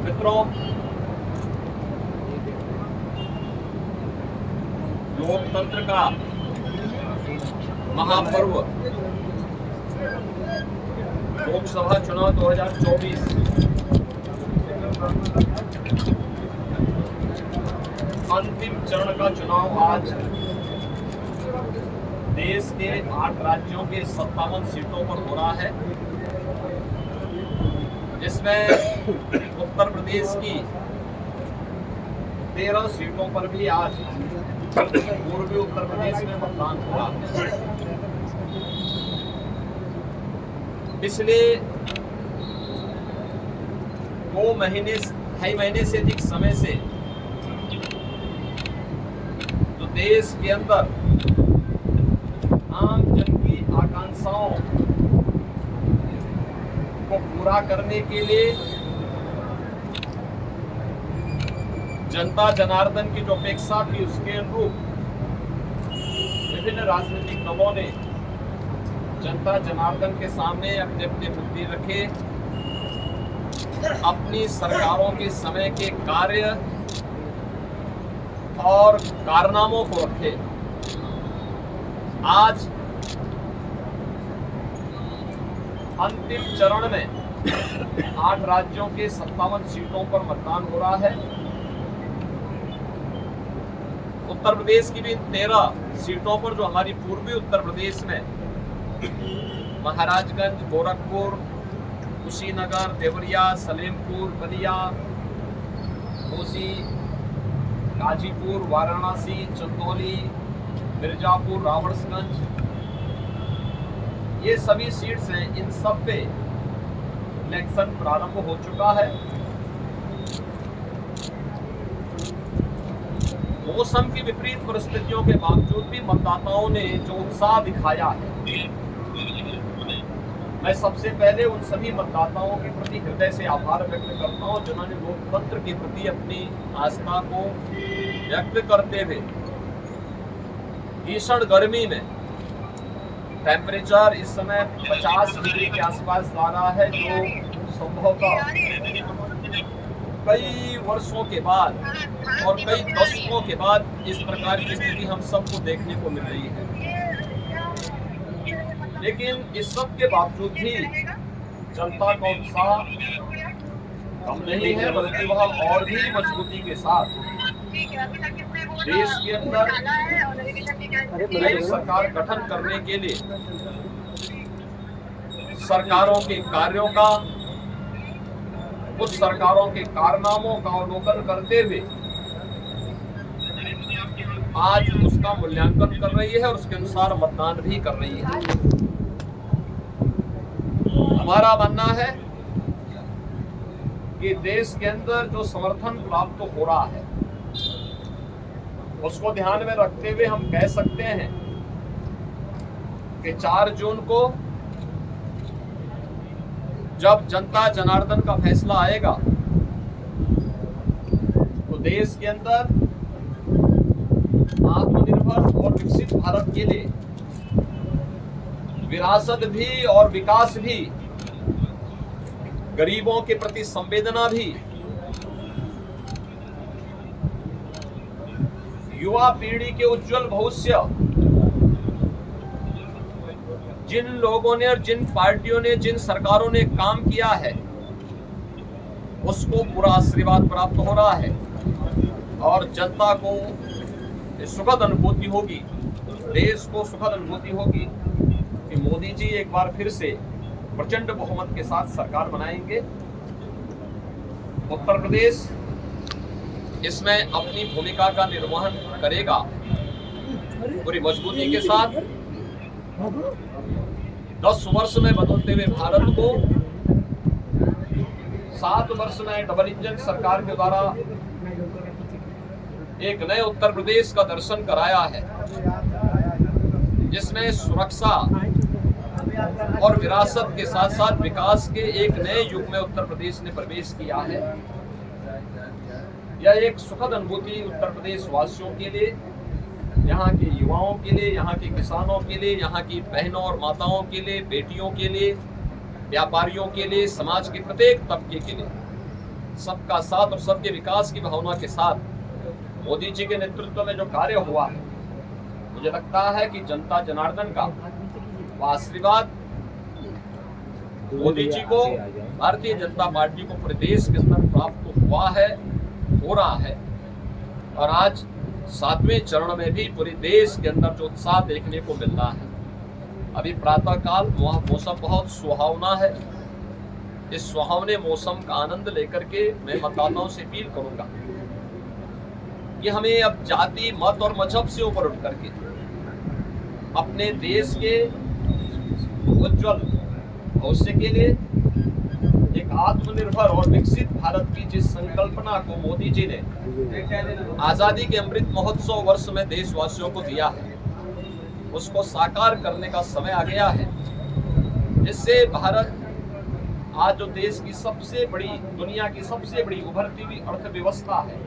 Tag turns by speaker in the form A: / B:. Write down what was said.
A: मित्रों, लोकतंत्र का महापर्व लोकसभा चुनाव 2024 अंतिम चरण का चुनाव आज देश के 8 राज्यों के 57 सीटों पर हो रहा है, जिसमें उत्तर प्रदेश की 13 सीटों पर भी आज पूर्वी उत्तर प्रदेश में मतदान हो रहा है। पिछले 2.5 महीने से अधिक समय से जो देश के अंदर आम जन की आकांक्षाओं को पूरा करने के लिए जनता जनार्दन की जो अपेक्षा थी उसके अनुरूप विभिन्न राजनीतिक दलों ने जनता जनार्दन के सामने अपने अपने मुद्दे रखे, अपनी सरकारों के समय के कार्य और कारनामों को रखे। आज अंतिम चरण में 8 राज्यों के 57 सीटों पर मतदान हो रहा है। उत्तर प्रदेश की भी 13 सीटों पर, जो हमारी पूर्वी उत्तर प्रदेश में महाराजगंज, गोरखपुर, कुशीनगर, देवरिया, सलेमपुर, बलिया, घोसी, गाजीपुर, वाराणसी, चंदौली, मिर्जापुर, रावणसगंज, ये सभी सीट्स हैं। इन सब पे इलेक्शन प्रारंभ हो चुका है। मौसम की विपरीत परिस्थितियों के बावजूद भी मतदाताओं ने जो उत्साह दिखाया है, मैं सबसे पहले उन सभी मतदाताओं के प्रति हृदय से आभार व्यक्त करता हूं जिन्होंने लोकतंत्र के प्रति अपनी आस्था को व्यक्त करते हुए भीषण गर्मी में, टेम्परेचर इस समय 50 डिग्री के आसपास जा रहा है, जो संभवतः कई वर्षों के बाद और कई दशकों के बाद इस प्रकार की स्थिति हम सबको देखने को मिल रही है। लेकिन इस सब के बावजूद भी जनता का उत्साह कम नहीं है, बल्कि वह और भी मजबूती के साथ देश के अंदर नई सरकार गठन करने के लिए सरकारों के कार्यों का, उस सरकारों के कारनामों का अवलोकन करते हुए आज उसका मूल्यांकन कर रही है और उसके अनुसार मतदान भी कर रही है। हमारा मानना है कि देश के अंदर जो समर्थन प्राप्त हो रहा है उसको ध्यान में रखते हुए हम कह सकते हैं कि 4 जून को जब जनता जनार्दन का फैसला आएगा तो देश के अंदर आत्मनिर्भर और विकसित भारत के लिए विरासत भी और विकास भी, गरीबों के प्रति संवेदना भी, युवा पीढ़ी के उज्जवल भविष्य, जिन लोगों ने और जिन पार्टियों ने, जिन सरकारों ने काम किया है उसको पूरा आशीर्वाद प्राप्त हो रहा है और जनता को सुखद अनुभूति होगी, देश को सुखद अनुभूति होगी कि मोदी जी एक बार फिर से प्रचंड बहुमत के साथ सरकार बनाएंगे। उत्तर प्रदेश इसमें अपनी भूमिका का निर्वहन करेगा पूरी मजबूती के साथ। 10 वर्ष में बदलते हुए भारत को 7 वर्ष में डबल इंजन सरकार के द्वारा एक नए उत्तर प्रदेश का दर्शन कराया है, जिसमें सुरक्षा और विरासत के साथ साथ विकास के एक नए युग में उत्तर प्रदेश ने प्रवेश किया है। यह एक सुखद अनुभूति उत्तर प्रदेश वासियों के लिए, यहाँ के युवाओं के लिए, यहाँ के किसानों के लिए, यहाँ की बहनों और माताओं के लिए, बेटियों के लिए, व्यापारियों के लिए, समाज के प्रत्येक तबके के लिए सबका साथ और सबके विकास की भावना के साथ मोदी जी के नेतृत्व में जो कार्य हुआ है, मुझे लगता है कि जनता जनार्दन का वह आशीर्वाद मोदी जी को, भारतीय जनता पार्टी को पूरे देश के अंदर प्राप्त हुआ है, हो रहा है। और आज 7वें चरण में भी पूरे देश के अंदर जो उत्साह देखने को मिल रहा है। अभी प्रातः काल वह मौसम बहुत सुहावना है। इस सुहावने मौसम का आनंद लेकर के मैं मतदाताओं से अपील करूंगा कि हमें अब जाति, मत और मजहब से ऊपर उठ करके अपने देश के उज्जवल भविष्य के लिए एक आत्मनिर्भर और विकसित भारत की जिस संकल्पना को मोदी जी ने आजादी के अमृत महोत्सव वर्ष में देशवासियों को दिया है, उसको साकार करने का समय आ गया है, जिससे भारत आज जो देश की सबसे बड़ी, दुनिया की सबसे बड़ी उभरती हुई अर्थव्यवस्था है,